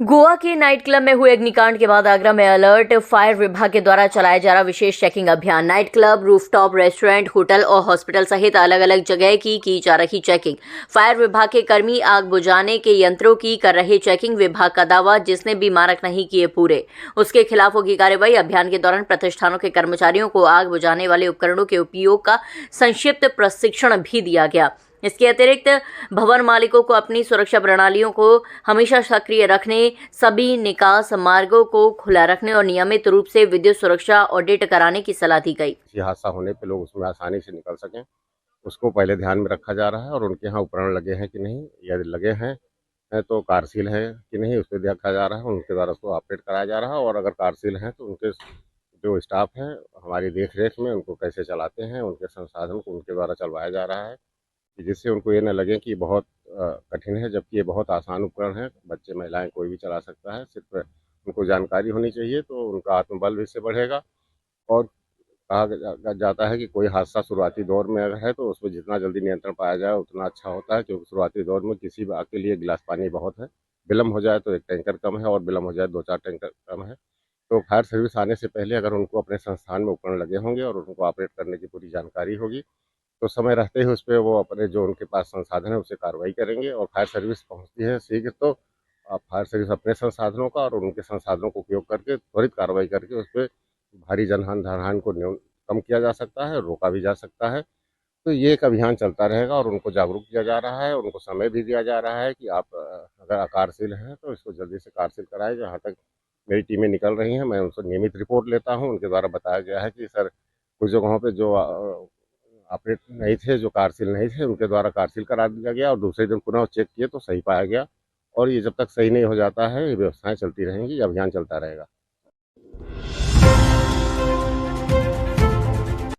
गोवा के night club में हुए अग्निकांड के बाद आगरा में अलर्ट। फायर विभाग के द्वारा चलाया जा रहा विशेष चेकिंग अभियान। Night club, rooftop, restaurant, hotel और हॉस्पिटल सहित अलग अलग जगह की जा रही चेकिंग। फायर विभाग के कर्मी आग बुझाने के यंत्रों की कर रहे चेकिंग। विभाग का दावा, जिसने भी मानक नहीं किए पूरे उसके खिलाफ होगी कार्रवाई। अभियान के दौरान प्रतिष्ठानों के कर्मचारियों को आग बुझाने वाले उपकरणों के उपयोग का संक्षिप्त प्रशिक्षण भी दिया गया। इसके अतिरिक्त भवन मालिकों को अपनी सुरक्षा प्रणालियों को हमेशा सक्रिय रखने, सभी निकास मार्गों को खुला रखने और नियमित रूप से विद्युत सुरक्षा ऑडिट कराने की सलाह दी गई। हादसा होने पे लोग उसमें आसानी से निकल सकें, उसको पहले ध्यान में रखा जा रहा है। और उनके यहाँ उपकरण लगे हैं कि नहीं, यदि लगे हैं तो कार्यशील है कि नहीं, उस पर देखा जा रहा है। उनके द्वारा उसको ऑपरेट कराया जा रहा है। और अगर कार्यशील हैं तो उनके जो स्टाफ हैं हमारी देख रेख में उनको कैसे चलाते हैं, उनके संसाधन को उनके द्वारा चलवाया जा रहा है कि जिससे उनको ये न लगे कि बहुत कठिन है, जबकि ये बहुत आसान उपकरण है। बच्चे, महिलाएं, कोई भी चला सकता है। सिर्फ उनको जानकारी होनी चाहिए तो उनका आत्मबल भी इससे बढ़ेगा। और कहा जाता है कि कोई हादसा शुरुआती दौर में अगर है तो उसमें जितना जल्दी नियंत्रण पाया जाए उतना अच्छा होता है, क्योंकि शुरुआती दौर में किसी भी आग के लिए गिलास पानी बहुत है। विलम्ब हो जाए तो एक टैंकर कम है, और विलम्ब हो जाए 2-4 टैंकर कम है। तो फायर सर्विस आने से पहले अगर उनको अपने संस्थान में उपकरण लगे होंगे और उनको ऑपरेट करने की पूरी जानकारी होगी तो समय रहते ही उस पे वो अपने जो उनके पास संसाधन है उससे कार्रवाई करेंगे। और फायर सर्विस पहुंचती है शीघ्र तो फायर सर्विस अपने संसाधनों का और उनके संसाधनों का उपयोग करके त्वरित कार्रवाई करके उस पर भारी धनहानि को कम किया जा सकता है, रोका भी जा सकता है। तो ये एक अभियान चलता रहेगा और उनको जागरूक किया जा रहा है, उनको समय भी दिया जा रहा है कि आप अगर अकारशील हैं तो इसको जल्दी से कार्यशील कराएं। जहाँ तक मेरी टीमें निकल रही हैं, मैं उनसे नियमित रिपोर्ट लेता हूँ। उनके द्वारा बताया गया है कि सर कुछ जगहों पे जो ऑपरेट नहीं थे, जो कार्यशील नहीं थे, उनके द्वारा कार्यशील करा दिया गया और दूसरे दिन पुनः चेक किए तो सही पाया गया। और ये जब तक सही नहीं हो जाता है, ये व्यवस्थाएं चलती रहेंगी, ये अभियान चलता रहेगा।